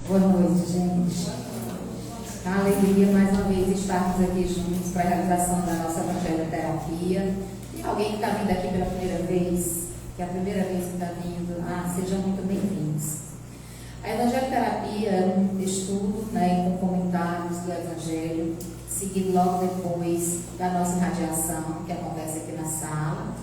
Boa noite, gente. É uma alegria mais uma vez estarmos aqui juntos para a realização da nossa evangelioterapia. Tem alguém que está vindo aqui pela primeira vez, que é a primeira vez que está vindo, sejam muito bem-vindos. A evangelioterapia é um estudo, com comentários do Evangelho, seguido logo depois da nossa irradiação, que acontece aqui na sala.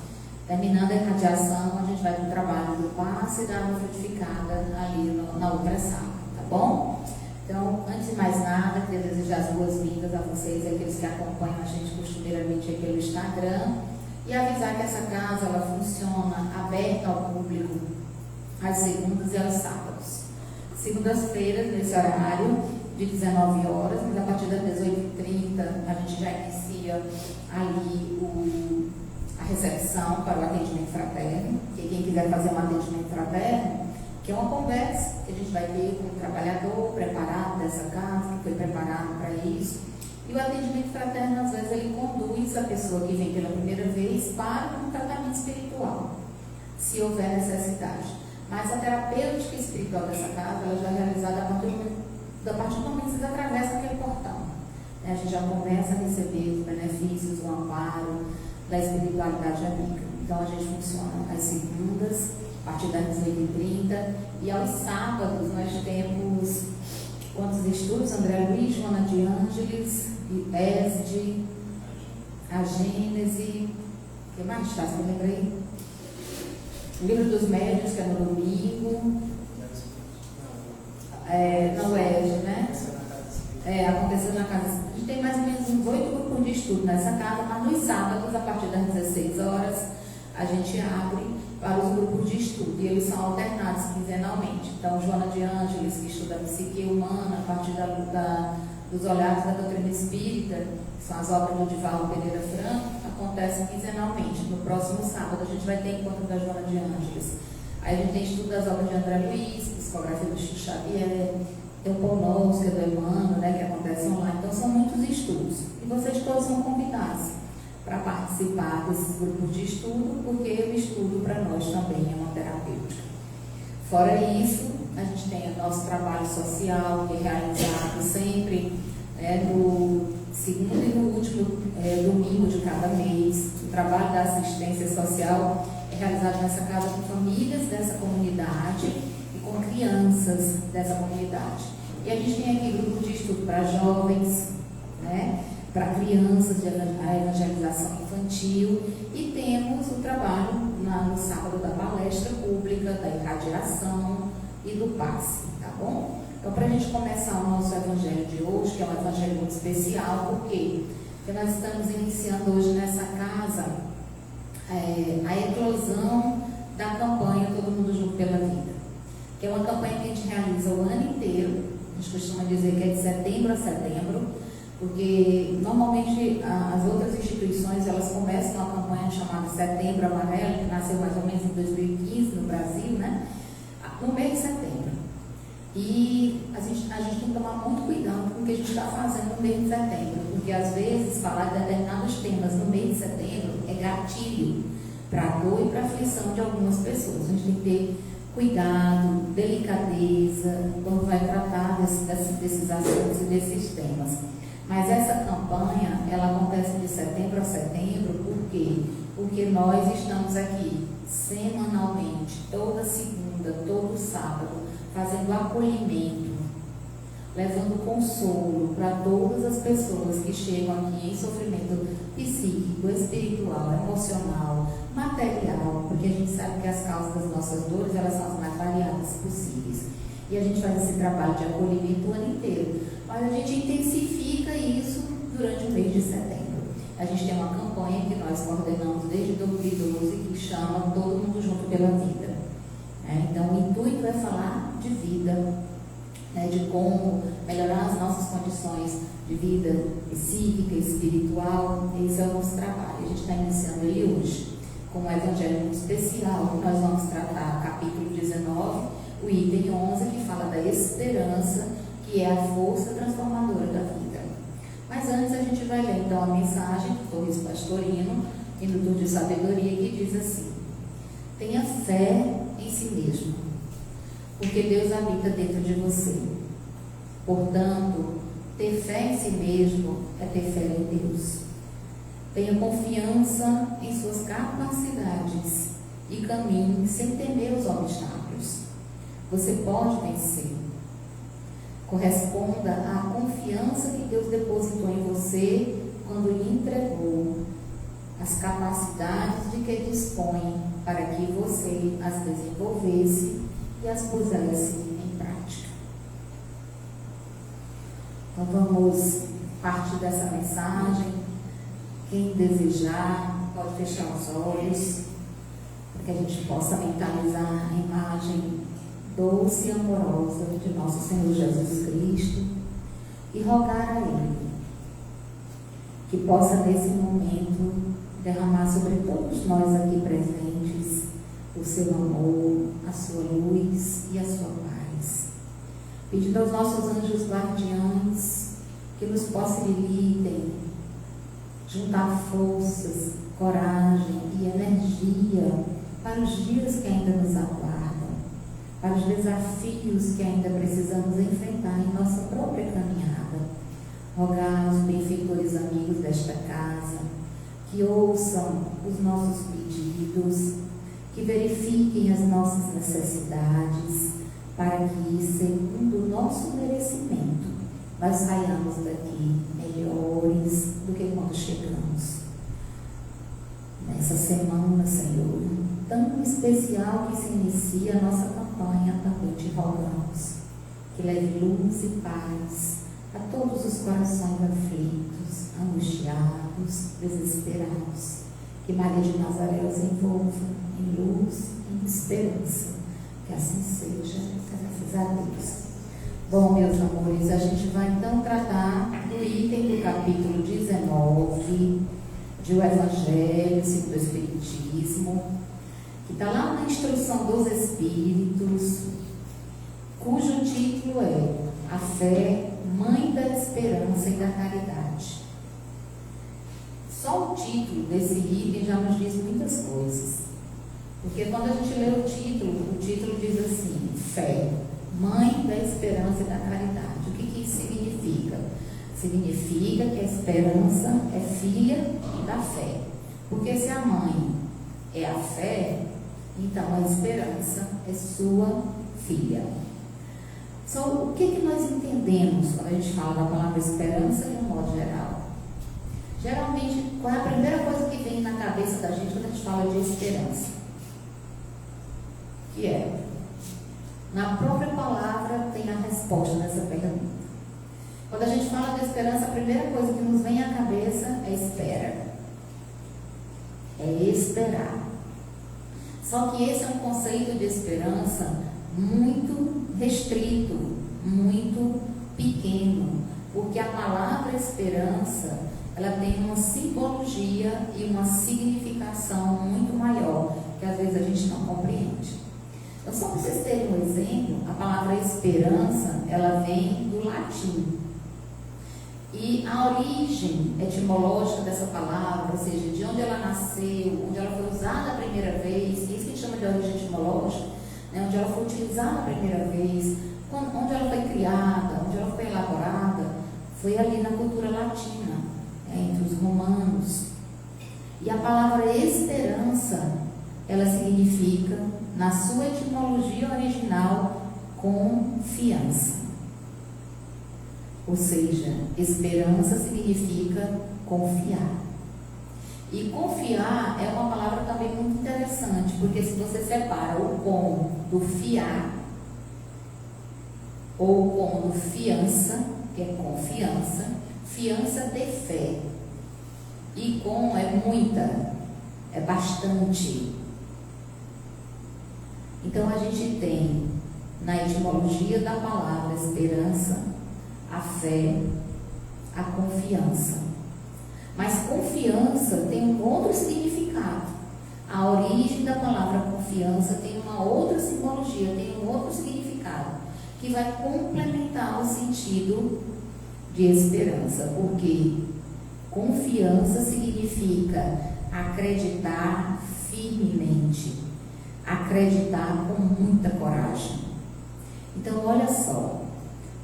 Terminando a irradiação, a gente vai para o trabalho do passe e dar uma frutificada ali na outra sala, tá bom? Então, antes de mais nada, queria desejar as boas-vindas a vocês, aqueles que acompanham a gente costumeiramente aqui no Instagram, e avisar que essa casa ela funciona aberta ao público às segundas e aos sábados. Segundas-feiras, nesse horário, de 19 horas, mas a partir das 18h30 a gente já inicia ali a recepção para o atendimento fraterno, que quem quiser fazer um atendimento fraterno, que é uma conversa que a gente vai ter com o trabalhador preparado dessa casa, que foi preparado para isso. E o atendimento fraterno, às vezes, ele conduz a pessoa que vem pela primeira vez para um tratamento espiritual, se houver necessidade. Mas a terapêutica espiritual dessa casa, ela já é realizada a partir do momento que vocês atravessam aquele portão. A gente já começa a receber os benefícios, o amparo da espiritualidade amiga. Então, a gente funciona às segundas, a partir das 18h30, e aos sábados nós temos quantos estudos? André Luiz, Joana de Ângeles, Esde, a Gênese, o que mais está? Você lembra aí? O Livro dos Médiuns, que é no domingo. Não é, né? Aconteceu na casa. A gente tem mais ou menos uns 8 grupos de estudo nessa casa, mas nos sábados, a partir das 16 horas, a gente abre para os grupos de estudo, e eles são alternados quinzenalmente. Então, Joana de Ângeles, que estuda a psique humana, a partir dos olhares da doutrina espírita, que são as obras do Divaldo Pereira Franco, acontecem quinzenalmente. No próximo sábado, a gente vai ter encontro da Joana de Ângeles. Aí a gente tem estudo das obras de André Luiz, psicografia do Chico Xavier, tem o Pão Nosso, que é do Emmanuel, que acontece online. Então, são muitos estudos. E vocês todos são convidados para participar desses grupos de estudo, porque o estudo para nós também é uma terapêutica. Fora isso, a gente tem o nosso trabalho social, que é realizado sempre no segundo e no último domingo de cada mês. O trabalho da assistência social é realizado nessa casa com famílias dessa comunidade e com crianças dessa comunidade. E a gente tem aqui grupos de estudo para jovens, para crianças, a evangelização infantil, e temos o trabalho no sábado da palestra pública, da irradiação e do passe, tá bom? Então, para a gente começar o nosso evangelho de hoje, que é um evangelho muito especial, por quê? Porque nós estamos iniciando hoje nessa casa a eclosão da campanha Todo Mundo Junto pela Vida, que é uma campanha que a gente realiza o ano inteiro. A gente costuma dizer que é de setembro a setembro, porque normalmente as outras instituições elas começam uma campanha chamada Setembro Amarelo, que nasceu mais ou menos em 2015 no Brasil, no mês de setembro. E a gente tem que tomar muito cuidado com o que a gente está fazendo no mês de setembro, porque às vezes falar de determinados temas no mês de setembro é gatilho para a dor e para a aflição de algumas pessoas. A gente tem que ter cuidado, delicadeza, quando vai tratar desses assuntos e desses temas. Mas essa campanha, ela acontece de setembro a setembro, por quê? Porque nós estamos aqui semanalmente, toda segunda, todo sábado, fazendo acolhimento, levando consolo para todas as pessoas que chegam aqui em sofrimento psíquico, espiritual, emocional, material, porque a gente sabe que as causas das nossas dores, elas são as mais variadas possíveis. E a gente faz esse trabalho de acolhimento o ano inteiro, mas a gente intensifica isso durante o mês de setembro. A gente tem uma campanha que nós coordenamos desde 2012, que chama Todo Mundo Junto pela Vida. Então, o intuito é falar de vida, de como melhorar as nossas condições de vida psíquica, espiritual. Esse é o nosso trabalho. A gente está iniciando ele hoje com um evangelho muito especial. Nós vamos tratar capítulo 19, o item 11, que fala da esperança, que é a força transformadora da vida. Mas antes a gente vai ler então a mensagem do Torres Pastorino, Minuto de Sabedoria, que diz assim: tenha fé em si mesmo, porque Deus habita dentro de você. Portanto, ter fé em si mesmo é ter fé em Deus. Tenha confiança em suas capacidades e caminhe sem temer os obstáculos. Você pode vencer. Corresponda à confiança que Deus depositou em você quando lhe entregou as capacidades de que dispõe para que você as desenvolvesse e as pusesse em prática. Então vamos partir dessa mensagem. Quem desejar pode fechar os olhos para que a gente possa mentalizar a imagem doce e amorosa de nosso Senhor Jesus Cristo e rogar a Ele que possa nesse momento derramar sobre todos nós aqui presentes o seu amor, a sua luz e a sua paz. Pedindo aos nossos anjos guardiães que nos possibilitem juntar forças, coragem e energia para os dias que ainda nos aguardam, para os desafios que ainda precisamos enfrentar em nossa própria caminhada. Rogar aos benfeitores amigos desta casa que ouçam os nossos pedidos, que verifiquem as nossas necessidades, para que, segundo o nosso merecimento, nós saiamos daqui melhores do que quando chegamos. Nessa semana, Senhor, tão especial que se inicia a nossa campanha, também te rogamos que leve luz e paz a todos os corações aflitos, angustiados, desesperados. Que Maria de Nazaré os envolva em luz e em esperança. Que assim seja, graças a Deus. Bom, meus amores, a gente vai então tratar do item do capítulo 19 de O Evangelho segundo o Espiritismo, que está lá na Instrução dos Espíritos, cujo título é A Fé, Mãe da Esperança e da Caridade. Só o título desse item já nos diz muitas coisas. Porque quando a gente lê o título diz assim: Fé, Mãe da Esperança e da Caridade. O que isso significa? Significa que a esperança é filha da fé. Porque se a mãe é a fé, então a esperança é sua filha. O que nós entendemos quando a gente fala da palavra esperança de um modo geral? Geralmente, qual é a primeira coisa que vem na cabeça da gente quando a gente fala de esperança? Que é, na própria palavra tem a resposta dessa pergunta. Quando a gente fala de esperança, a primeira coisa que nos vem à cabeça é espera. É esperar. Só que esse é um conceito de esperança muito restrito, muito pequeno, porque a palavra esperança, ela tem uma simbologia e uma significação muito maior, que às vezes a gente não compreende. Então, só para vocês terem um exemplo, a palavra esperança, ela vem do latim. E a origem etimológica dessa palavra, ou seja, de onde ela nasceu, onde ela foi usada a primeira vez, isso que a gente chama de origem etimológica, né, onde ela foi utilizada a primeira vez, onde ela foi criada, onde ela foi elaborada, foi ali na cultura latina, entre os romanos. E a palavra esperança, ela significa, na sua etimologia original, confiança. Ou seja, esperança significa confiar. E confiar é uma palavra também muito interessante, porque se você separa o com do fiar, ou com do fiança, que é confiança, fiança de fé. E com é muita, é bastante. Então a gente tem na etimologia da palavra esperança a fé, a confiança. Mas confiança tem um outro significado. A origem da palavra confiança tem uma outra simbologia, tem um outro significado, que vai complementar o sentido de esperança, porque confiança significa acreditar firmemente, acreditar com muita coragem. Então, olha só,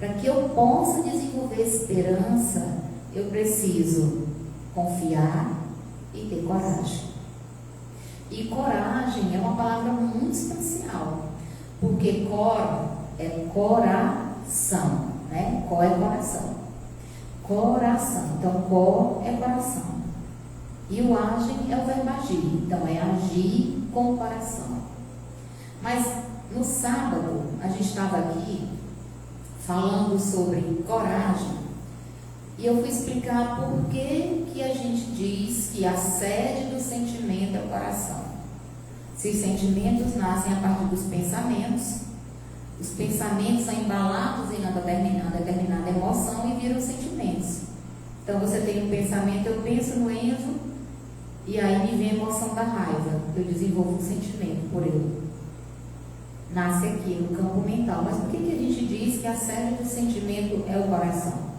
Para que eu possa desenvolver esperança, eu preciso confiar e ter coragem. E coragem é uma palavra muito especial, porque cor é coração, né? Cor é coração. Coração. Então, cor é coração. E o agem é o verbo agir. Então, é agir com o coração. Mas, no sábado, a gente estava aqui falando sobre coragem. E eu fui explicar por que a gente diz que a sede do sentimento é o coração. Se os sentimentos nascem a partir dos pensamentos, os pensamentos são embalados em uma determinada emoção e viram sentimentos. Então você tem um pensamento, eu penso no Enzo, e aí me vem a emoção da raiva, eu desenvolvo um sentimento por ele. Nasce aqui no campo mental. Mas por que a gente diz que a sede do sentimento é o coração?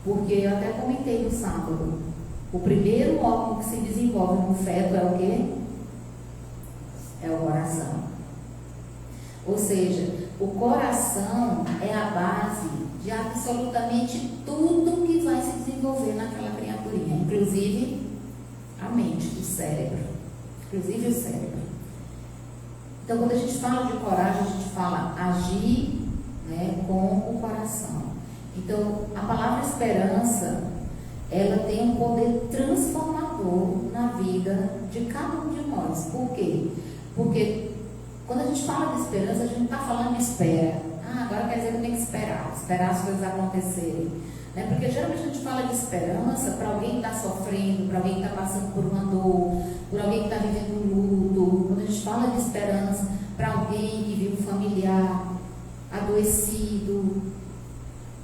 Porque eu até comentei no sábado, o primeiro órgão que se desenvolve no feto é o quê? É o coração. Ou seja, o coração é a base de absolutamente tudo que vai se desenvolver naquela criaturinha, inclusive a mente, o cérebro. Inclusive o cérebro. Então, quando a gente fala de coragem, a gente fala agir, né, com o coração. Então, a palavra esperança, ela tem um poder transformador na vida de cada um de nós. Por quê? Porque quando a gente fala de esperança, a gente não está falando de espera. Agora quer dizer que eu tenho que esperar as coisas acontecerem. Né? Porque geralmente a gente fala de esperança para alguém que está sofrendo, para alguém que está passando por uma dor, por alguém que está vivendo um luto. Quando a gente fala de esperança para alguém que vive um familiar adoecido,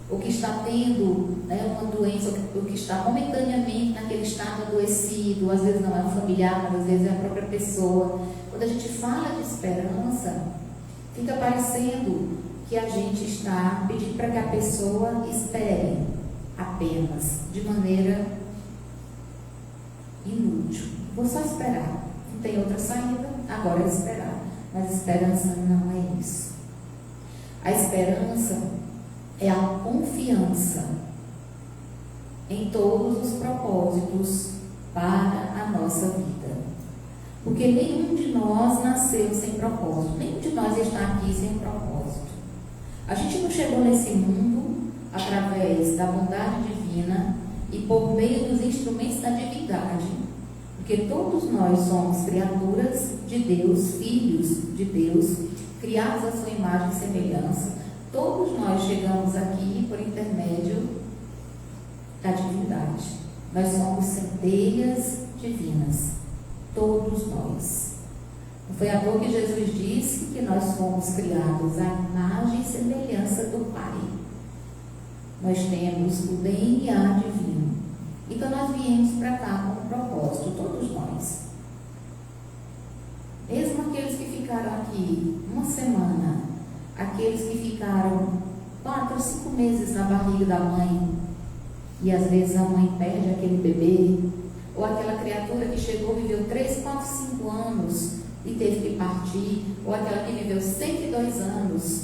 ou que está tendo, né, uma doença, ou que está momentaneamente naquele estado adoecido, às vezes não é um familiar, mas às vezes é a própria pessoa. Quando a gente fala de esperança, fica parecendo que a gente está pedindo para que a pessoa espere apenas, de maneira inútil. Vou só esperar, não tem outra saída, agora é esperar. Mas esperança não é isso. A esperança é a confiança em todos os propósitos para a nossa vida. Porque nenhum de nós nasceu sem propósito, nenhum de nós está aqui sem propósito. A gente não chegou nesse mundo através da bondade divina e por meio dos instrumentos da divindade, porque todos nós somos criaturas de Deus, filhos de Deus, criados à sua imagem e semelhança. Todos nós chegamos aqui por intermédio da divindade. Nós somos centelhas divinas. Todos nós. Não foi à toa que Jesus disse que nós fomos criados à imagem e semelhança do Pai. Nós temos o DNA divino. Então nós viemos para cá com um propósito, todos nós. Mesmo aqueles que ficaram aqui uma semana, aqueles que ficaram 4 ou 5 meses na barriga da mãe, e às vezes a mãe perde aquele bebê, ou aquela criatura que chegou, viveu 3, 4, 5 anos e teve que partir, ou aquela que viveu 102 anos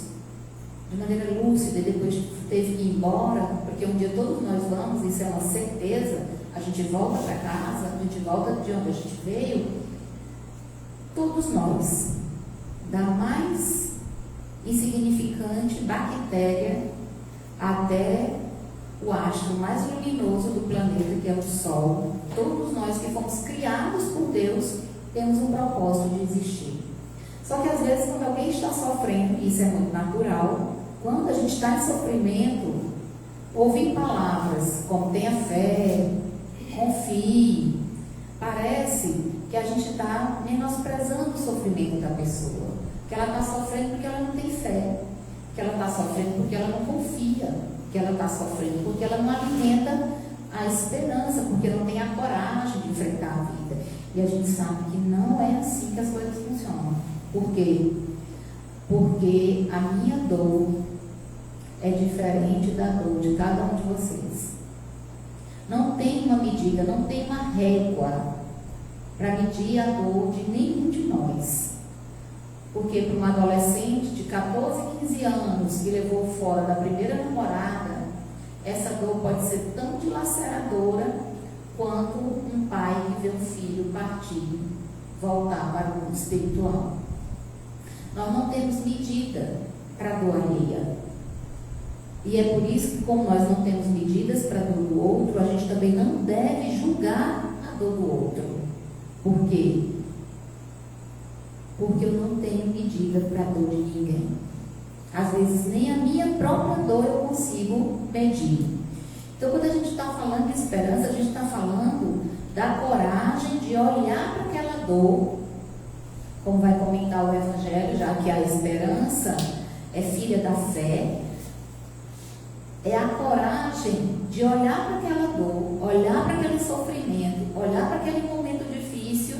de maneira lúcida e depois teve que ir embora, porque um dia todos nós vamos, isso é uma certeza, a gente volta para casa, a gente volta de onde a gente veio. Todos nós, da mais insignificante bactéria até o astro mais luminoso do planeta, que é o Sol, todos nós que fomos criados por Deus, temos um propósito de existir. Só que às vezes quando alguém está sofrendo, e isso é muito natural, quando a gente está em sofrimento, ouvir palavras como tenha fé, confie, parece que a gente está menosprezando o sofrimento da pessoa, que ela está sofrendo porque ela não tem fé, que ela está sofrendo porque ela não confia, que ela está sofrendo porque ela não alimenta a esperança, porque não tem a coragem de enfrentar a vida. E a gente sabe que não é assim que as coisas funcionam. Por quê? Porque a minha dor é diferente da dor de cada um de vocês. Não tem uma medida, não tem uma régua para medir a dor de nenhum de nós. Porque para uma adolescente de 14, 15 anos que levou fora da primeira namorada, essa dor pode ser tão dilaceradora quanto um pai que vê um filho partir, voltar para o mundo espiritual. Nós não temos medida para a dor alheia. E é por isso que, como nós não temos medidas para a dor do outro, a gente também não deve julgar a dor do outro. Por quê? Porque eu não tenho medida para a dor de ninguém. Às vezes nem a minha própria dor eu consigo medir. Então, quando a gente está falando de esperança, a gente está falando da coragem de olhar para aquela dor, como vai comentar o Evangelho, já que a esperança é filha da fé. É a coragem de olhar para aquela dor, olhar para aquele sofrimento, olhar para aquele momento difícil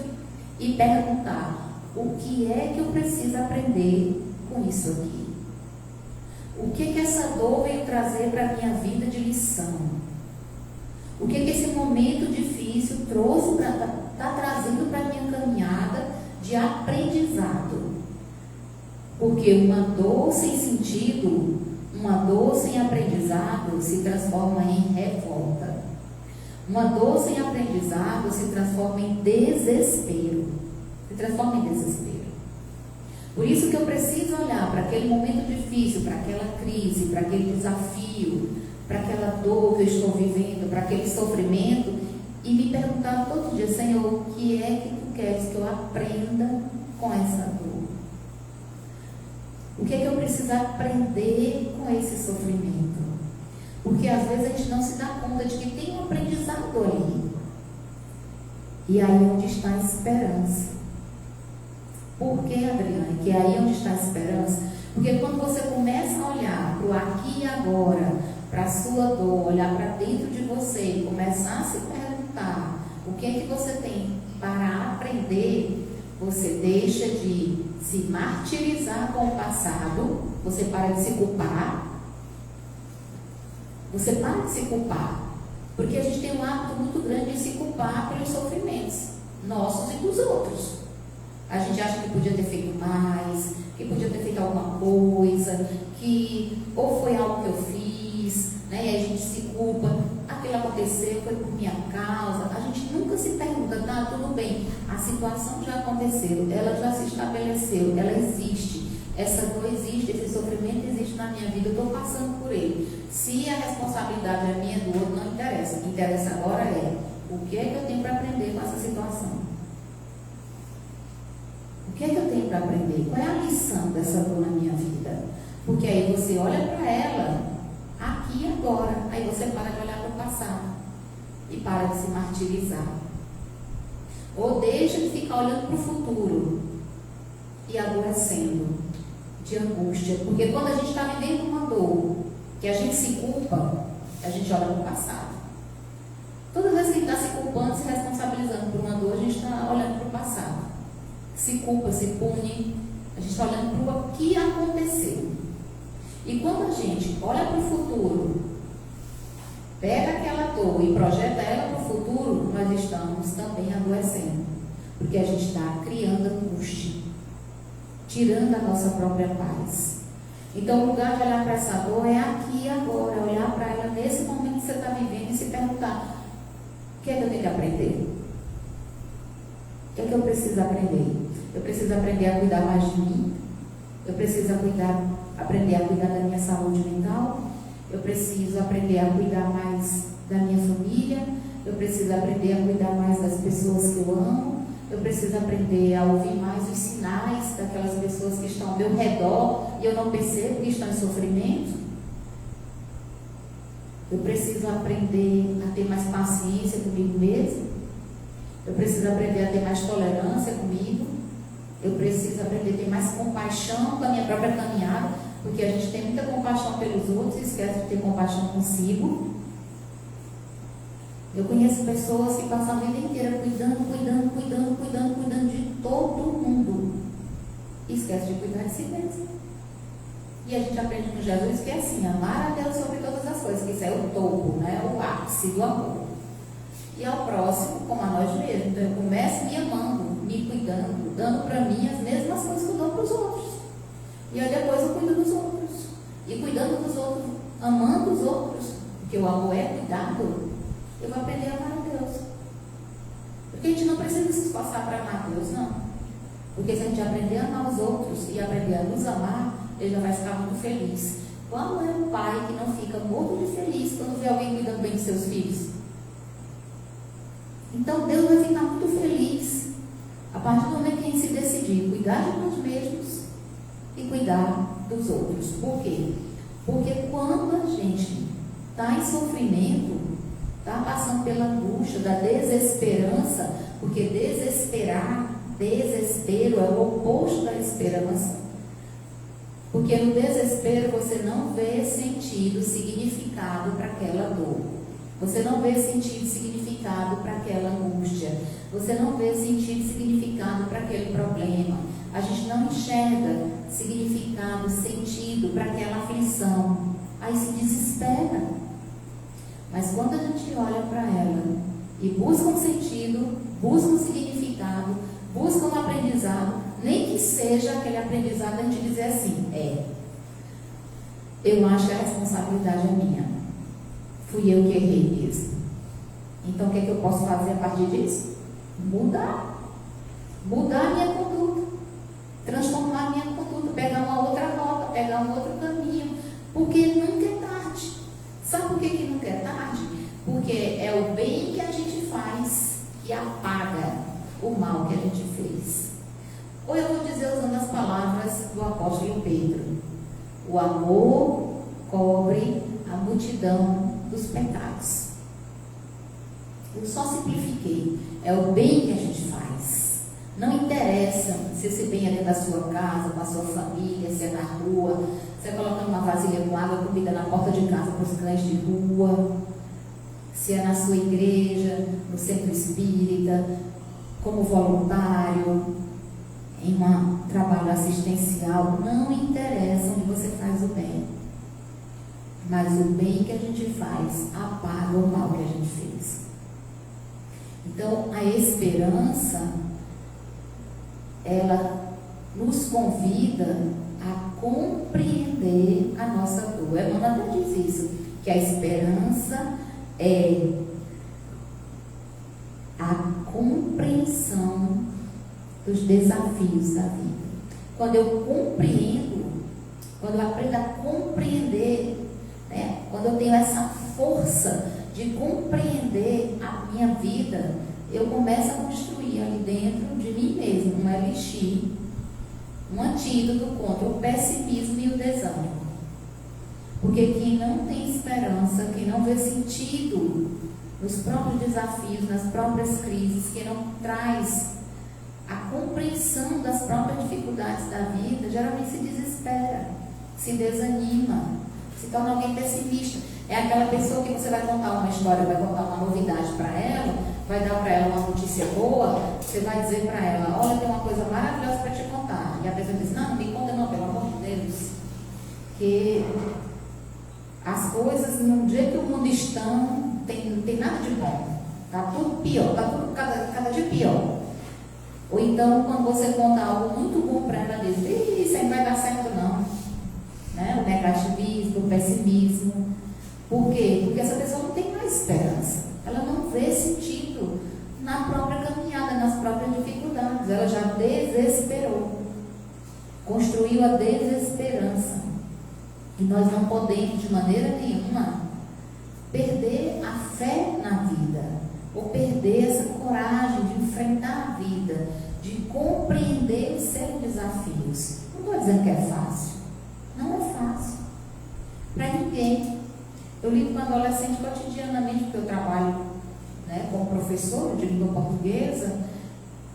e perguntar: o que é que eu preciso aprender com isso aqui? O que essa dor veio trazer para a minha vida de lição? O que esse momento difícil trouxe está trazendo para a minha caminhada de aprendizado? Porque uma dor sem sentido, uma dor sem aprendizado se transforma em revolta. Uma dor sem aprendizado se transforma em desespero. Por isso que eu preciso olhar para aquele momento difícil, para aquela crise, para aquele desafio, para aquela dor que eu estou vivendo, para aquele sofrimento, e me perguntar todo dia: Senhor, o que é que Tu queres que eu aprenda com essa dor? O que é que eu preciso aprender com esse sofrimento? Porque às vezes a gente não se dá conta de que tem um aprendizado ali. E aí é onde está a esperança. Por que, Adriane, que é aí onde está a esperança? Porque quando você começa a olhar para o aqui e agora, para a sua dor, olhar para dentro de você e começar a se perguntar o que é que você tem para aprender, você deixa de se martirizar com o passado, você para de se culpar. Você para de se culpar. Porque a gente tem um hábito muito grande de se culpar pelos sofrimentos nossos e dos outros. A gente acha que podia ter feito mais, que podia ter feito alguma coisa, que ou foi algo que eu fiz, né? E a gente se culpa, aquilo aconteceu, foi por minha causa. A gente nunca se pergunta: tá, tudo bem, a situação já aconteceu, ela já se estabeleceu, ela existe, essa dor existe, esse sofrimento existe na minha vida, eu estou passando por ele. Se a responsabilidade é minha, do outro, não interessa. O que interessa agora é: o que é que eu tenho para aprender com essa situação? O que é que eu tenho para aprender? Qual é a lição dessa dor na minha vida? Porque aí você olha para ela aqui e agora. Aí você para de olhar para o passado e para de se martirizar. Ou deixa de ficar olhando para o futuro e adoecendo de angústia. Porque quando a gente está vivendo uma dor que a gente se culpa, a gente olha para o passado. Todas as vezes que a gente está se culpando, se responsabilizando por uma dor, a gente está olhando para o passado. Se culpa, se pune, a gente está olhando para o que aconteceu. E quando a gente olha para o futuro, pega aquela dor e projeta ela para o futuro, nós estamos também adoecendo. Porque a gente está criando angústia, tirando a nossa própria paz. Então, o lugar de olhar para essa dor é aqui e agora, olhar para ela nesse momento que você está vivendo e se perguntar: o que é que eu tenho que aprender? O que é que eu preciso aprender? Eu preciso aprender a cuidar mais de mim. Eu preciso aprender a cuidar da minha saúde mental. Eu preciso aprender a cuidar mais da minha família. Eu preciso aprender a cuidar mais das pessoas que eu amo. Eu preciso aprender a ouvir mais os sinais daquelas pessoas que estão ao meu redor e eu não percebo que estão em sofrimento. Eu preciso aprender a ter mais paciência comigo mesmo. Eu preciso aprender a ter mais tolerância comigo. Eu preciso aprender a ter mais compaixão com a minha própria caminhada, porque a gente tem muita compaixão pelos outros e esquece de ter compaixão consigo. Eu conheço pessoas que passam a vida inteira cuidando de todo mundo e esquece de cuidar de si mesmo. E a gente aprende com Jesus que é assim: amar a Deus sobre todas as coisas, que isso é o topo, né? O ápice do amor. E ao próximo como a nós mesmos. Então eu começo me amando, me cuidando, dando para mim as mesmas coisas que eu dou para para os outros. E aí depois eu cuido dos outros. E cuidando dos outros, amando os outros, porque o amor é cuidado, eu vou aprender a amar a Deus. Porque a gente não precisa se esforçar para amar a Deus, não. Porque se a gente aprender a amar os outros e aprender a nos amar, ele já vai ficar muito feliz. Qual é o pai que não fica morto de feliz quando vê alguém cuidando bem dos seus filhos? Então Deus vai ficar muito feliz a partir do momento que a gente se decidir cuidar de nós mesmos e cuidar dos outros. Por quê? Porque quando a gente está em sofrimento, está passando pela angústia, da desesperança, porque desespero é o oposto da esperança. Porque no desespero você não vê sentido, significado para aquela dor. Você não vê sentido, significado para aquela angústia. Você não vê sentido, significado para aquele problema. A gente não enxerga significado, sentido para aquela aflição. Aí se desespera. Mas quando a gente olha para ela e busca um sentido, busca um significado, busca um aprendizado, nem que seja aquele aprendizado a gente dizer assim, eu acho que a responsabilidade é minha. Fui eu que errei mesmo. Então o que é que eu posso fazer a partir disso? Mudar a minha conduta, transformar a minha conduta, pegar uma outra rota, pegar um outro caminho, porque nunca é tarde. Sabe por que nunca é tarde? Porque é o bem que a gente faz que apaga o mal que a gente fez. Ou eu vou dizer usando as palavras do apóstolo Pedro: o amor cobre a multidão dos pecados. Eu só simplifiquei. É o bem que a gente faz. Não interessa se esse bem é dentro da sua casa, com a sua família, se é na rua, se é colocando uma vasilha com água, comida na porta de casa para os cães de rua, se é na sua igreja, no centro espírita, como voluntário, em um trabalho assistencial. Não interessa onde você faz o bem, mas o bem que a gente faz apaga o mal que a gente fez. Então a esperança, ela nos convida a compreender a nossa dor. Emmanuel até diz isso, que a esperança é a compreensão dos desafios da vida. Quando eu compreendo, quando eu aprendo a compreender, quando eu tenho essa força de compreender a minha vida, eu começo a construir ali dentro de mim mesmo um elixir, um antídoto contra o pessimismo e o desânimo. Porque quem não tem esperança, quem não vê sentido nos próprios desafios, nas próprias crises, quem não traz a compreensão das próprias dificuldades da vida, geralmente se desespera, se desanima, se torna alguém pessimista. É aquela pessoa que você vai contar uma história, vai contar uma novidade para ela, vai dar para ela uma notícia boa, você vai dizer para ela: olha, tem uma coisa maravilhosa para te contar. E a pessoa diz: não me conta não, pelo amor de Deus. Que as coisas, no jeito que o mundo estão, não tem nada de bom. Está tudo pior, está tudo cada dia pior. Ou então, quando você conta algo muito bom para ela, diz: isso aí não vai dar certo não. O negativismo, o pessimismo. Por quê? Porque essa pessoa não tem mais esperança. Ela não vê sentido na própria caminhada, nas próprias dificuldades. Ela já desesperou. Construiu a desesperança. E nós não podemos, de maneira nenhuma, perder a fé na vida. Ou perder essa coragem de enfrentar a vida, de compreender os seus desafios. Não estou dizendo que é fácil. Não é fácil. Para ninguém. Eu lido com adolescente cotidianamente, porque eu trabalho como professor de língua portuguesa,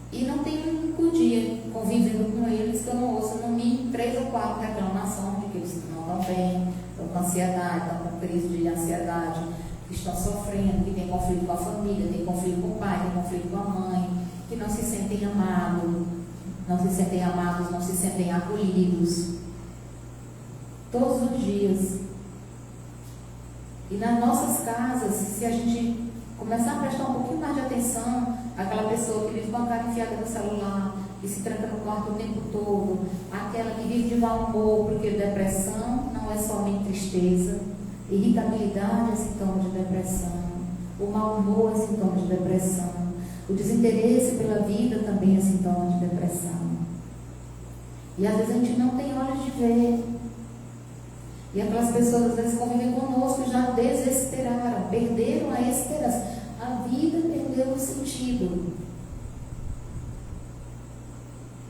e não tem um único dia convivendo com eles que eu não ouço no mínimo 3 ou 4 reclamações de que eles não estão bem, estão com ansiedade, estão com crise de ansiedade, que estão sofrendo, que tem conflito com a família, tem conflito com o pai, tem conflito com a mãe, que não se sentem amados, não se sentem acolhidos. Todos os dias. E nas nossas casas, se a gente começar a prestar um pouquinho mais de atenção, aquela pessoa que vive com a cara enfiada no celular, e se tranca no quarto o tempo todo, aquela que vive de mau humor, porque depressão não é somente tristeza, irritabilidade é sintoma de depressão, o mau humor é sintoma de depressão, o desinteresse pela vida também é sintoma de depressão. E às vezes a gente não tem olhos de ver. E aquelas pessoas às vezes convivem conosco e já desesperaram, perderam a esperança. A vida perdeu o sentido.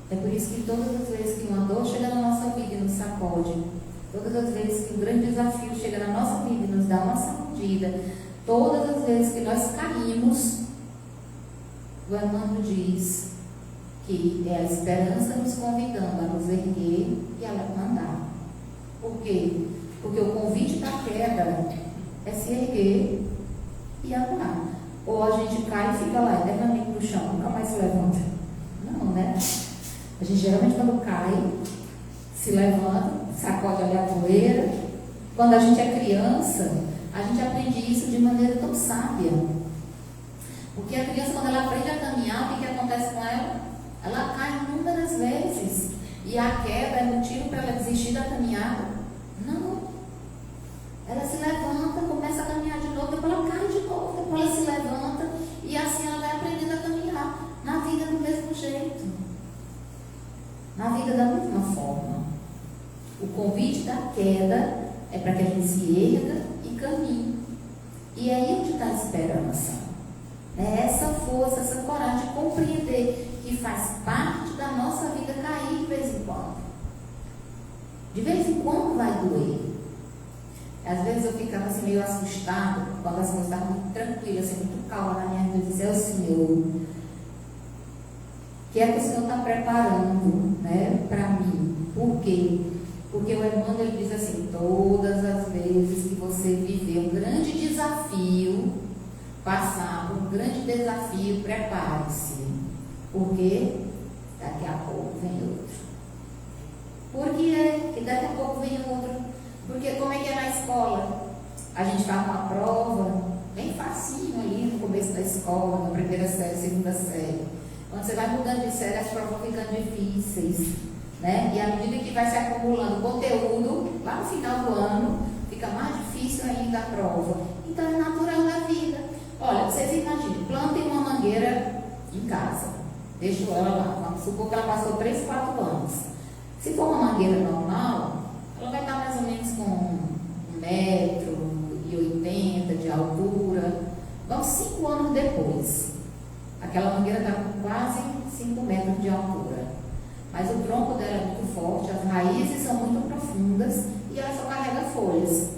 É por isso que todas as vezes que uma dor chega na nossa vida e nos sacode, todas as vezes que um grande desafio chega na nossa vida e nos dá uma sacudida, todas as vezes que nós caímos, o Emmanuel diz que é a esperança nos convidando a nos erguer e a andar. Por quê? Porque o convite da queda é se erguer e andar. Ou a gente cai e fica lá eternamente no chão, nunca mais se levanta. Não, né? A gente geralmente quando cai, se levanta, sacode ali a poeira. Quando a gente é criança, a gente aprende isso de maneira tão sábia. Porque a criança, quando ela aprende a caminhar, o que acontece com ela? Ela cai inúmeras vezes. E a queda é motivo para ela desistir da caminhada? Não. Ela se levanta, começa a caminhar de novo, depois ela cai de novo, depois ela se levanta e assim ela vai aprendendo a caminhar. Na vida do mesmo jeito. Na vida da mesma forma. O convite da queda é para que a gente se erga e caminhe. E é aí onde está a esperança. É essa força, essa coragem de compreender que faz parte da nossa vida cair de vez em quando. De vez em quando vai doer. Às vezes eu ficava assim meio assustada quando as coisas estavam muito tranquilas, assim, muito calma na minha vida. Eu dizia, Senhor, o que é que o Senhor está preparando, né, para mim? Por quê? Porque o Emmanuel ele diz assim, todas as vezes que você viver um grande desafio, passar por um grande desafio, prepare-se. Porque daqui a pouco vem outro. Por que daqui a pouco vem outro? Porque como é que é na escola? A gente faz uma prova bem facinho ali no começo da escola, na primeira série, segunda série. Quando você vai mudando de série, as provas vão ficando difíceis, né? E à medida que vai se acumulando conteúdo, lá no final do ano, fica mais difícil ainda a prova. Então é natural da vida. Olha, vocês imaginem, plantem uma mangueira em casa. Deixo ela lá. Vamos supor que ela passou 3, 4 anos. Se for uma mangueira normal, ela vai estar mais ou menos com 1,80 m de altura. Vamos 5 anos depois. Aquela mangueira está com quase 5 metros de altura. Mas o tronco dela é muito forte, as raízes são muito profundas e ela só carrega folhas.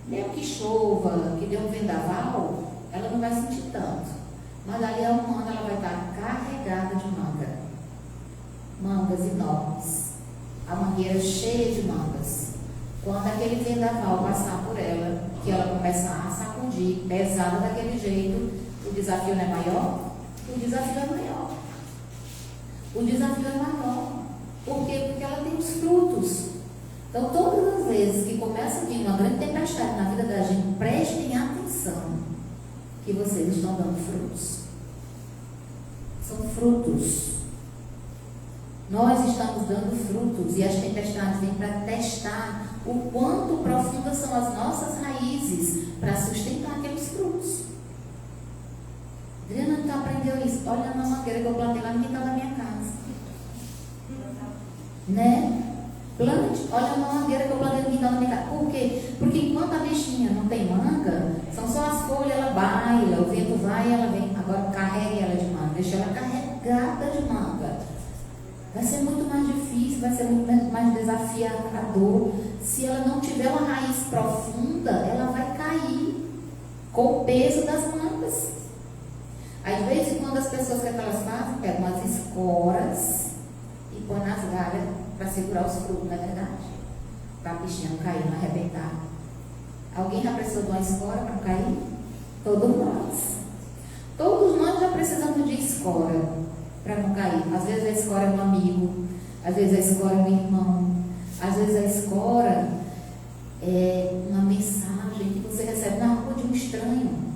Mesmo que chova, que dê um vendaval, ela não vai sentir tanto. Mas dali a um ano ela vai estar carregada de manga. Mangas enormes. A mangueira cheia de mangas. Quando aquele vendaval passar por ela, que ela começar a sacudir, pesada daquele jeito, o desafio não é maior? O desafio é maior. O desafio é maior. Por quê? Porque ela tem os frutos. Então, todas as vezes que começa a vir uma grande tempestade na vida da gente, prestem atenção que vocês estão dando frutos. São frutos. Nós estamos dando frutos e as tempestades vêm para testar o quanto profundas são as nossas raízes para sustentar aqueles frutos. Adriana nunca aprendeu isso. Olha na mangueira que eu plantei lá no quintal da minha casa. Né? Plante, olha na mangueira que eu plantei no quintal da minha casa. Por quê? Porque enquanto a bichinha não tem manga, são só as folhas, ela baila, o vento vai e ela vem. Agora carregue ela de manga, deixa ela carregada de manga. Vai ser muito mais difícil, vai ser muito mais desafiador. Se ela não tiver uma raiz profunda, ela vai cair com o peso das mangas. Às vezes, quando as pessoas, o que elas fazem? Pegam umas escoras e põem nas galhas para segurar os frutos, não é verdade? Para a bichinha não cair, não arrebentar. Alguém já precisou de uma escora para não cair? Todos nós. Todos nós já precisamos de escora para não cair. Às vezes a escora é um amigo, às vezes a escora é um irmão, às vezes a escora é uma mensagem que você recebe na rua de um estranho.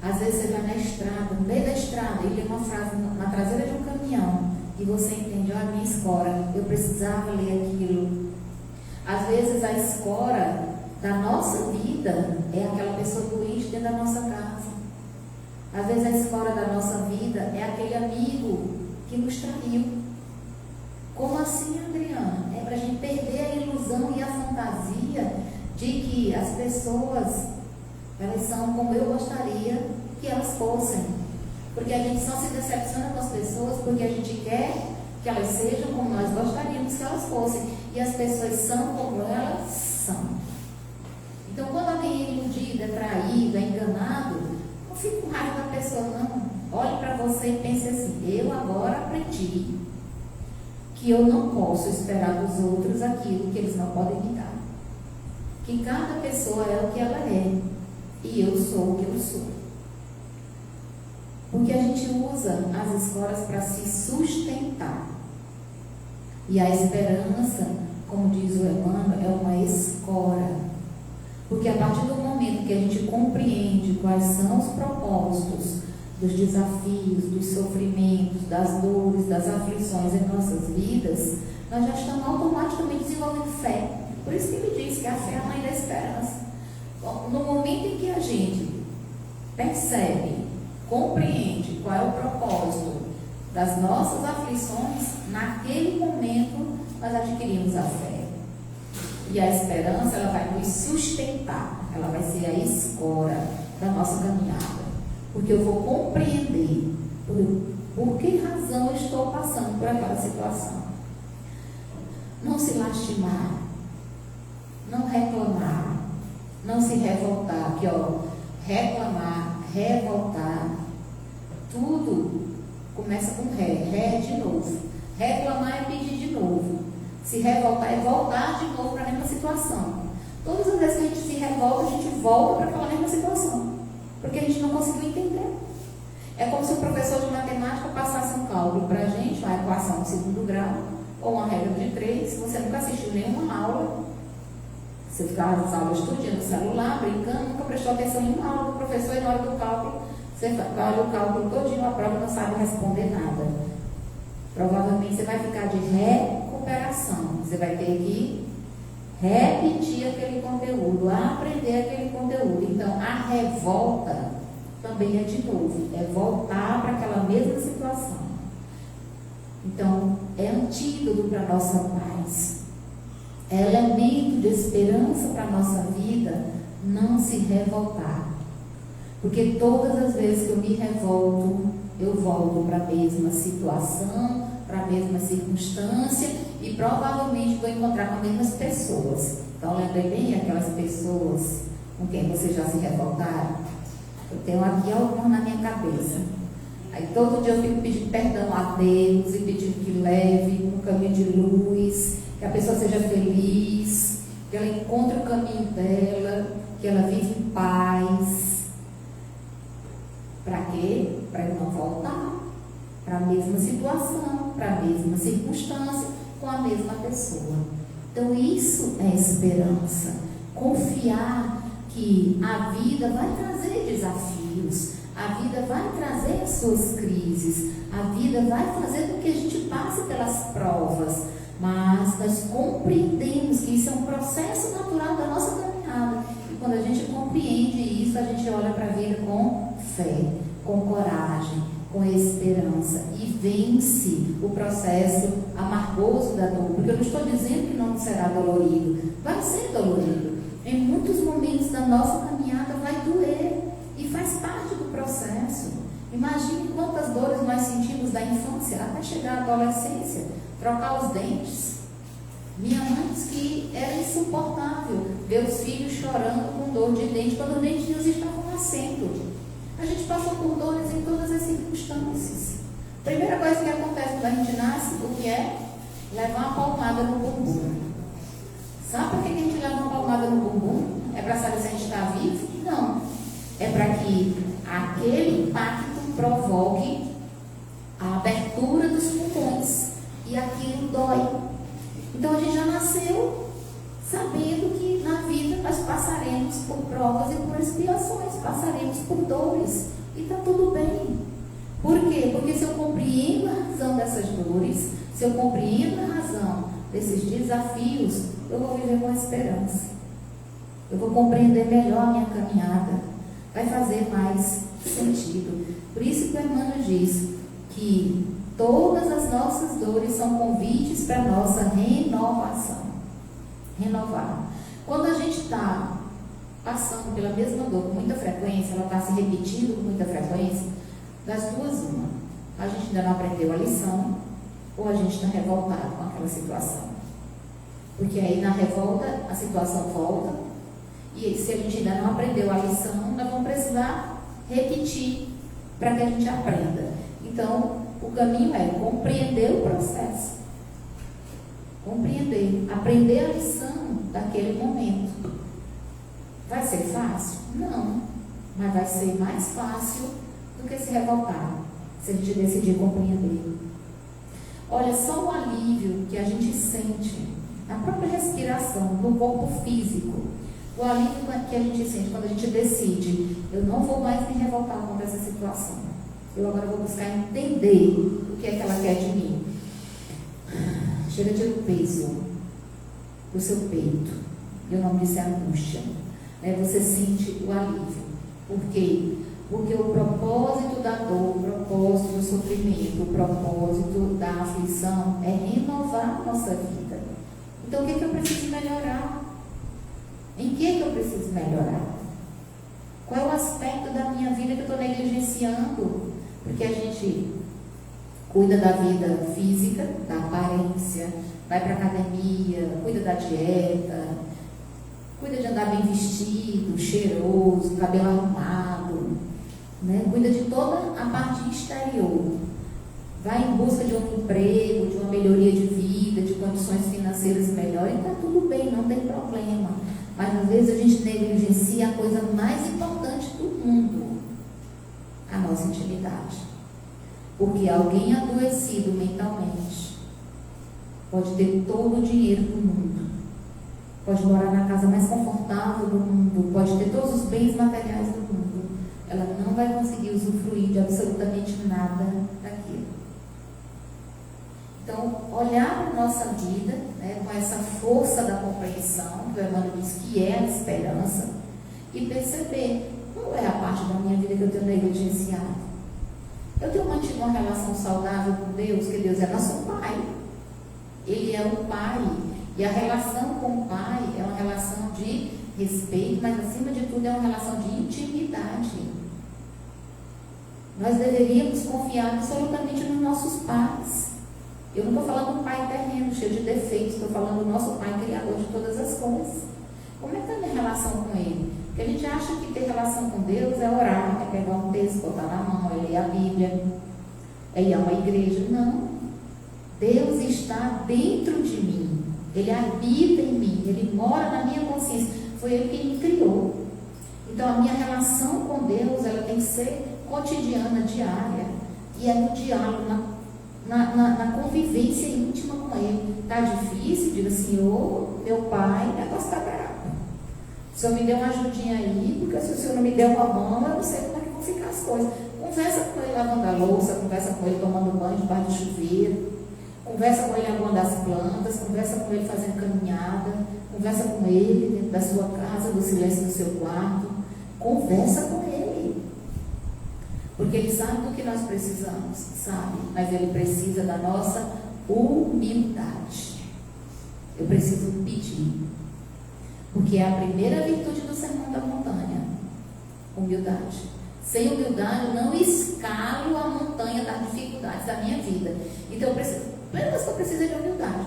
Às vezes você vai na estrada, no meio da estrada, e lê uma frase na traseira de um caminhão, e você entende, olha, minha escora, eu precisava ler aquilo. Às vezes a escora da nossa vida é aquela pessoa doente dentro da nossa casa. Às vezes a escora da nossa vida é aquele amigo que nos traiu. Como assim, Adriana? É para a gente perder a ilusão e a fantasia de que as pessoas, elas são como eu gostaria que elas fossem. Porque a gente só se decepciona com as pessoas porque a gente quer que elas sejam como nós gostaríamos que elas fossem. E as pessoas são como elas são. Então, quando alguém é iludido, é traído, é enganado, não fique com raiva da pessoa, não. Olhe para você e pense assim: eu agora aprendi que eu não posso esperar dos outros aquilo que eles não podem me dar. Que cada pessoa é o que ela é e eu sou o que eu sou. Porque a gente usa as escolas para se sustentar. E a esperança, como diz o Emmanuel, é uma escora. Porque a partir do momento que a gente compreende quais são os propósitos dos desafios, dos sofrimentos, das dores, das aflições em nossas vidas, nós já estamos automaticamente desenvolvendo fé. Por isso que ele diz que a fé é a mãe da esperança. No momento em que a gente percebe, compreende qual é o propósito das nossas aflições, naquele momento nós adquirimos a fé. E a esperança, ela vai nos sustentar, ela vai ser a escora da nossa caminhada. Porque eu vou compreender por que razão eu estou passando por aquela situação. Não se lastimar, não reclamar, não se revoltar. Aqui, ó, reclamar, revoltar, tudo começa com ré de novo. Reclamar é pedir de novo. Se revoltar é voltar de novo para a mesma situação. Todas as vezes que a gente se revolta, a gente volta para aquela mesma situação. Porque a gente não conseguiu entender. É como se o professor de matemática passasse um cálculo para a gente, uma equação de segundo grau, ou uma regra de 3. Se você nunca assistiu nenhuma aula, você ficava nas aulas estudando no celular, brincando, nunca prestou atenção em uma aula do professor, e na hora do cálculo, você olha o cálculo todinho, a prova, não sabe responder nada. Provavelmente você vai ficar de recuperação. Você vai ter que repetir aquele conteúdo, aprender aquele conteúdo. Então, a revolta também é de novo, é voltar para aquela mesma situação. Então, é antídoto para a nossa paz, é elemento de esperança para a nossa vida não se revoltar. Porque todas as vezes que eu me revolto, eu volto para a mesma situação, para a mesma circunstância, e provavelmente vou encontrar com as mesmas pessoas. Então, lembre bem aquelas pessoas com quem vocês já se revoltaram. Eu tenho aqui algumas na minha cabeça. Aí todo dia eu fico pedindo perdão a Deus e pedindo que leve um caminho de luz, que a pessoa seja feliz, que ela encontre o caminho dela, que ela vive em paz. Para quê? Para eu não voltar para a mesma situação, para a mesma circunstância, com a mesma pessoa. Então isso é esperança. Confiar que a vida vai trazer desafios, a vida vai trazer as suas crises, a vida vai fazer com que a gente passe pelas provas, mas nós compreendemos que isso é um processo natural da nossa caminhada. E quando a gente compreende isso, a gente olha para a vida com fé, com coragem, com esperança e vence o processo amargoso da dor. Porque eu não estou dizendo que não será dolorido, vai ser dolorido. Em muitos momentos da nossa caminhada vai doer e faz parte do processo. Imagine quantas dores nós sentimos da infância até chegar à adolescência, trocar os dentes. Minha mãe disse que era insuportável ver os filhos chorando com dor de dente quando os dentinhos estavam nascendo. A gente passou por dores em todas as circunstâncias. Primeira coisa que acontece quando a gente nasce, o que é? Levar uma palmada no bumbum. Sabe por que a gente leva uma palmada no bumbum? É para saber se a gente está vivo? Não. É para que aquele impacto provoque a abertura dos pulmões. E aquilo dói. Então a gente já nasceu sabendo que na vida nós passaremos por provas e por expiações, passaremos por dores, e está tudo bem. Por quê? Porque se eu compreendo a razão dessas dores, se eu compreendo a razão desses desafios, eu vou viver com esperança. Eu vou compreender melhor a minha caminhada. Vai fazer mais sentido. Por isso que o Emmanuel diz que todas as nossas dores são convites para a nossa renovação. Renovar. Quando a gente está passando pela mesma dor com muita frequência, ela está se repetindo com muita frequência, das duas, uma. A gente ainda não aprendeu a lição, ou a gente está revoltado com aquela situação. Porque aí na revolta a situação volta, e se a gente ainda não aprendeu a lição, nós vamos precisar repetir para que a gente aprenda. Então, o caminho é compreender o processo. Compreender, aprender a lição daquele momento. Vai ser fácil? Não, mas vai ser mais fácil do que se revoltar, se a gente decidir compreender. Olha, só o alívio que a gente sente na própria respiração, no corpo físico, o alívio que a gente sente quando a gente decide, eu não vou mais me revoltar contra essa situação, eu agora vou buscar entender o que é que ela quer de mim. Chega de um peso do seu peito, e o nome disso é angústia, né? Você sente o alívio. Por quê? Porque o propósito da dor, o propósito do sofrimento, o propósito da aflição é renovar a nossa vida. Então, o que eu preciso melhorar? Em que eu preciso melhorar? Qual é o aspecto da minha vida que eu estou negligenciando? Porque a gente cuida da vida física, da aparência, vai para a academia, cuida da dieta, cuida de andar bem vestido, cheiroso, cabelo arrumado, né? Cuida de toda a parte exterior. Vai em busca de um emprego, de uma melhoria de vida, de condições financeiras melhores, está tudo bem, não tem problema. Mas às vezes a gente negligencia a coisa mais importante do mundo, a nossa intimidade. Porque alguém adoecido mentalmente pode ter todo o dinheiro do mundo, pode morar na casa mais confortável do mundo, pode ter todos os bens materiais do mundo, ela não vai conseguir usufruir de absolutamente nada daquilo. Então, olhar para a nossa vida, né, com essa força da compreensão, que o Emmanuel diz que é a esperança, e perceber qual é a parte da minha vida que eu tenho negligenciado. Eu tenho mantido uma relação saudável com Deus, que Deus é nosso Pai. Ele é o Pai. E a relação com o Pai é uma relação de respeito, mas acima de tudo é uma relação de intimidade. Nós deveríamos confiar absolutamente nos nossos pais. Eu não estou falando do Pai terreno, cheio de defeitos, estou falando do nosso Pai criador de todas as coisas. Como é que está a minha relação com Ele? Porque a gente acha que ter relação com Deus é orar, é pegar um texto, botar na mão, é ler a Bíblia, é ir a uma igreja. Não. Deus está dentro de mim. Ele habita em mim. Ele mora na minha consciência. Foi Ele que me criou. Então a minha relação com Deus, ela tem que ser cotidiana, diária. E é no diálogo, na convivência íntima com Ele. Está difícil? Diga, Senhor, meu Pai, o negócio está bravo. O Senhor me deu uma ajudinha aí, porque se o Senhor não me der uma mão, eu não sei como é que vão ficar as coisas. Conversa com Ele lavando a louça, conversa com Ele tomando banho debaixo do chuveiro, conversa com Ele aguando as plantas, conversa com Ele fazendo caminhada, conversa com Ele dentro da sua casa, do silêncio do seu quarto. Conversa com Ele. Porque Ele sabe do que nós precisamos, sabe? Mas Ele precisa da nossa humildade. Eu preciso pedir. Porque é a primeira virtude do Sermão da Montanha. Humildade. Sem humildade, eu não escalo a montanha das dificuldades da minha vida. Então, eu preciso. A primeira coisa que eu preciso é de humildade.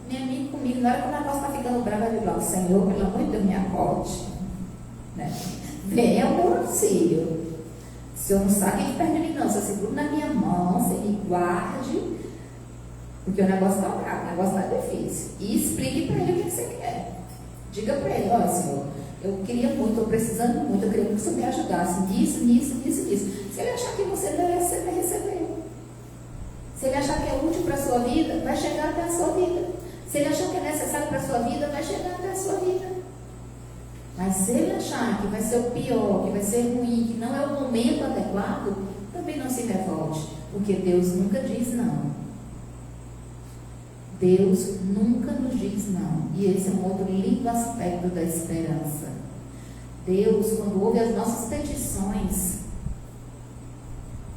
Minha amiga comigo, na hora que o negócio está ficando bravo, eu digo, Senhor, pelo amor de Deus, me acorde. Né? Venha ao meu auxílio. Se eu não sabe que perto de mim, não. Se eu seguro na minha mão, você me guarde. Porque o negócio está bravo, o negócio está difícil. E explique para ele o que você quer. Diga para ele, olha, Senhor, eu queria muito, estou precisando muito, eu queria que você me ajudasse nisso. Se ele achar que você merece, você vai receber. Se ele achar que é útil para a sua vida, vai chegar até a sua vida. Se ele achar que é necessário para a sua vida, vai chegar até a sua vida. Mas se ele achar que vai ser o pior, que vai ser ruim, que não é o momento adequado, também não se revolte, porque Deus nunca diz não. Deus nunca nos diz não. E esse é um outro lindo aspecto da esperança. Deus, quando ouve as nossas petições,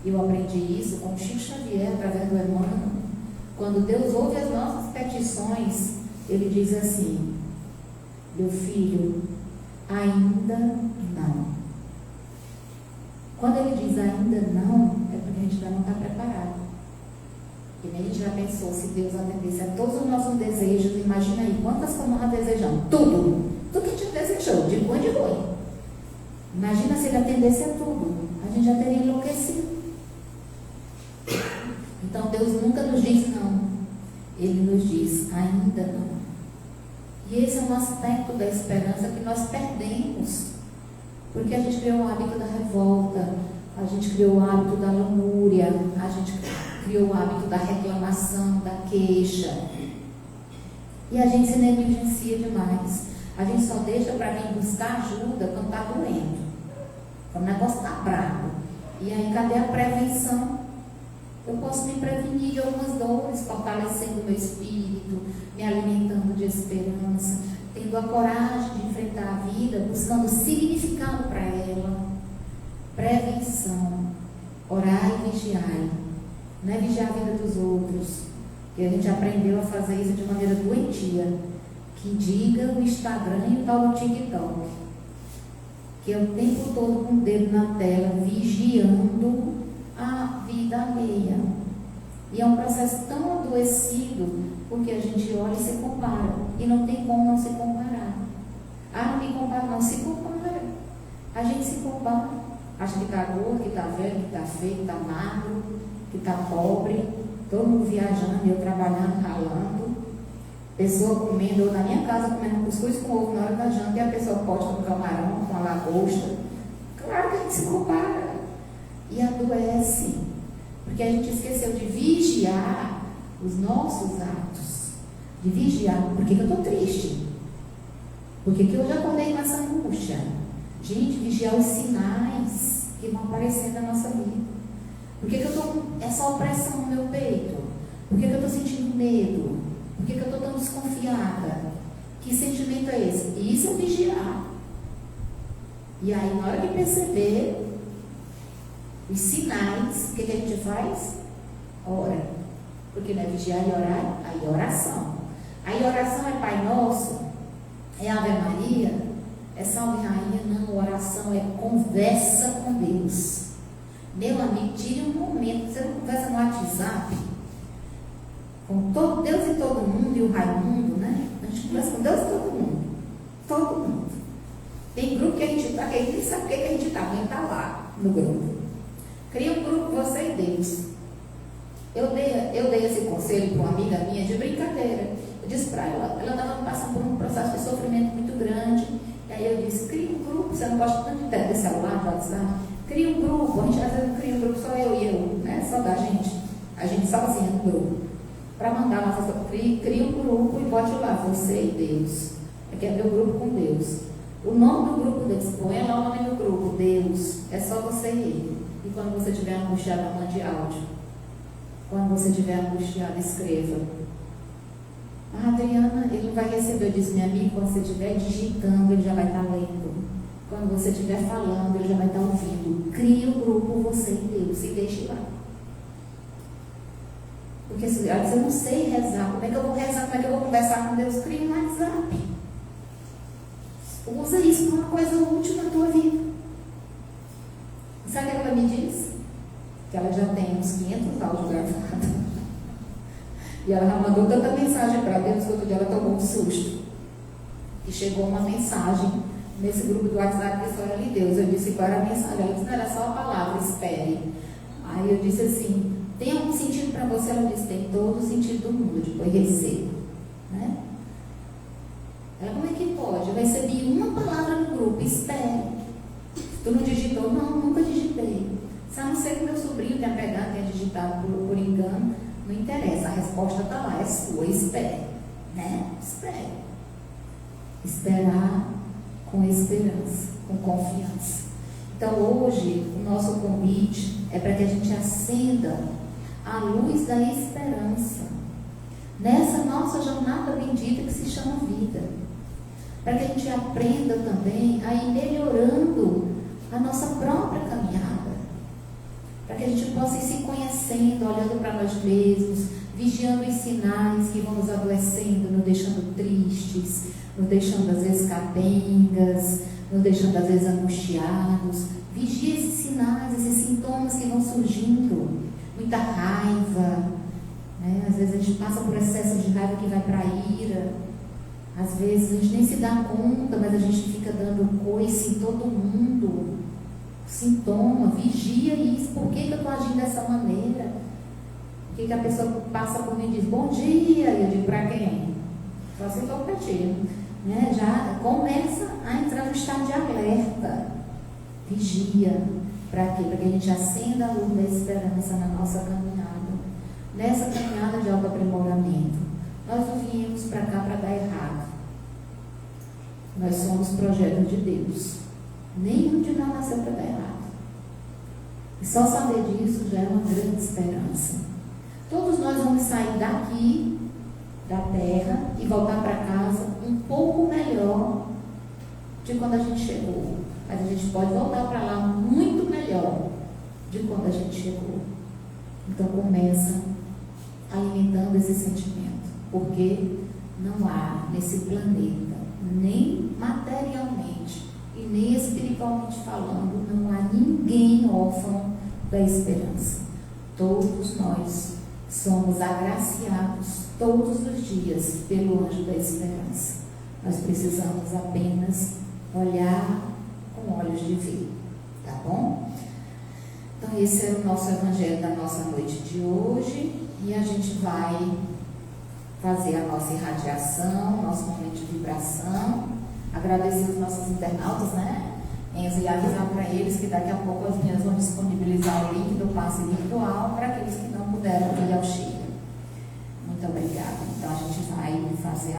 eu aprendi isso com o Chico Xavier, através do Emmanuel. Quando Deus ouve as nossas petições, Ele diz assim: meu filho, ainda não. Quando Ele diz ainda não, é porque a gente ainda não está preparado. E nem a gente já pensou, se Deus atendesse a todos os nossos desejos, imagina aí, quantas coisas nós desejamos? Tudo que a gente desejou, de bom e de ruim. Imagina se Ele atendesse a tudo, a gente já teria enlouquecido. Então Deus nunca nos diz não, Ele nos diz ainda não. E esse é um aspecto da esperança que nós perdemos, porque a gente criou o hábito da revolta, a gente criou o hábito da lamúria, a gente criou o hábito da reclamação, da queixa, e a gente se negligencia demais. A gente só deixa para vir buscar ajuda quando está doendo, quando o negócio está bravo. E aí, cadê a prevenção? Eu posso me prevenir de algumas dores, fortalecendo o meu espírito, me alimentando de esperança, tendo a coragem de enfrentar a vida, buscando significado para ela. Prevenção, orar e vigiar. Não é vigiar a vida dos outros, que a gente aprendeu a fazer isso de maneira doentia, que diga o Instagram e o tal do TikTok, que é o tempo todo com o dedo na tela, vigiando a vida alheia. E é um processo tão adoecido, porque a gente olha e se compara, e não tem como não se comparar. Ah, não me compara, não se compara. A gente se compara, acha que está gordo, que está velho, que está feio, que está magro, que está pobre, todo mundo viajando, eu trabalhando, ralando, pessoa comendo, eu na minha casa comendo cuscuz com ovo na hora da janta, e a pessoa posta com camarão, com a lagosta. Claro que a gente se compara e adoece, porque a gente esqueceu de vigiar os nossos atos, de vigiar. Por que eu estou triste? Por que eu já acordei com essa angústia? Gente, vigiar os sinais que vão aparecer na nossa vida. Por que eu estou com essa opressão no meu peito? Por que eu estou sentindo medo? Por que eu estou tão desconfiada? Que sentimento é esse? Isso é vigiar. E aí, na hora de perceber os sinais, o que a gente faz? Ora. Porque não é vigiar e orar, aí é oração. Aí oração é Pai Nosso, é Ave Maria, é Salve Rainha. Não, oração é conversa com Deus. Meu amigo, tire um momento, você não conversa no WhatsApp com todo Deus e todo mundo, e o Raimundo, né? A gente conversa com Deus e todo mundo. Todo mundo. Tem grupo que a gente está, que a gente nem sabe o que a gente está, quem está lá no grupo. Cria um grupo, você e Deus. Eu dei esse conselho para uma amiga minha de brincadeira. Eu disse para ela estava passando por um processo de sofrimento muito grande. E aí eu disse: cria um grupo, você não gosta tanto de celular, de WhatsApp? Cria um grupo. A gente às vezes não cria um grupo, só eu e eu, né? Só da gente. A gente sozinha no grupo. Para mandar nossa foto, cria um grupo e bote lá, você e Deus. Aqui é meu grupo com Deus. O nome do grupo Deus, põe lá o nome do grupo, Deus. É só você e ele. E quando você estiver angustiado, mande áudio. Quando você estiver angustiado, escreva. Ah, Adriana, ele não vai receber. Eu disse: minha amiga, quando você estiver digitando, ele já vai estar lendo. Quando você estiver falando, ele já vai estar ouvindo. Cria o grupo, você e Deus, e deixe lá. Porque se eu não sei rezar, como é que eu vou rezar? Como é que eu vou conversar com Deus? Cria um WhatsApp. Usa isso para uma coisa útil na tua vida. Sabe o que ela me diz? Que ela já tem uns 500 áudios gravados. E ela já mandou tanta mensagem para Deus que outro dia ela tomou um susto. E chegou uma mensagem nesse grupo do WhatsApp que só era de Deus. Eu disse: qual era a mensagem? Ela disse: não, era só a palavra, espere. Aí eu disse assim: tem algum sentido para você? Ela disse: tem todo o sentido do mundo. Depois recebo, né? Ela: como é que pode? Eu recebi uma palavra no grupo, espere. Tu não digitou? Não, nunca digitei. Se a não ser que meu sobrinho tenha pegado, tenha digitado por engano, não interessa, a resposta está lá, é sua, espere, né? Espere. Esperar com esperança, com confiança. Então hoje o nosso convite é para que a gente acenda a luz da esperança nessa nossa jornada bendita que se chama vida, para que a gente aprenda também a ir melhorando a nossa própria caminhada, para que a gente possa ir se conhecendo, olhando para nós mesmos, vigiando os sinais que vão nos adoecendo, nos deixando tristes, nos deixando às vezes capengas, nos deixando às vezes angustiados. Vigia esses sinais, esses sintomas que vão surgindo, muita raiva, né? Às vezes a gente passa por excesso de raiva que vai para a ira, às vezes a gente nem se dá conta, mas a gente fica dando coice em todo mundo, sintoma, vigia isso. Por que eu estou agindo dessa maneira? Por que a pessoa passa por mim e diz bom dia, e eu digo para quem? Só se for para ti, né? Já começa a entrar no estado de alerta. Vigia. Para quê? Para que a gente acenda a luz da esperança na nossa caminhada, nessa caminhada de autoaprimoramento. Nós não viemos para cá para dar errado. Nós somos projeto de Deus. Nenhum de nós nasceu para dar errado. E só saber disso já é uma grande esperança. Todos nós vamos sair daqui, da terra, e voltar para casa um pouco melhor de quando a gente chegou. Mas a gente pode voltar para lá muito melhor de quando a gente chegou. Então começa alimentando esse sentimento, porque não há nesse planeta, nem materialmente e nem espiritualmente falando, não há ninguém órfão da esperança. Todos nós somos agraciados todos os dias pelo anjo da esperança. Nós precisamos apenas olhar com olhos de ver, tá bom? Então esse é o nosso evangelho da nossa noite de hoje, e a gente vai fazer a nossa irradiação, nosso momento de vibração, agradecer os nossos internautas, né? E avisar para eles que daqui a pouco as meninas vão disponibilizar o link do passe virtual para aqueles que não puderam ir ao Chile. Muito obrigada. Então a gente vai fazer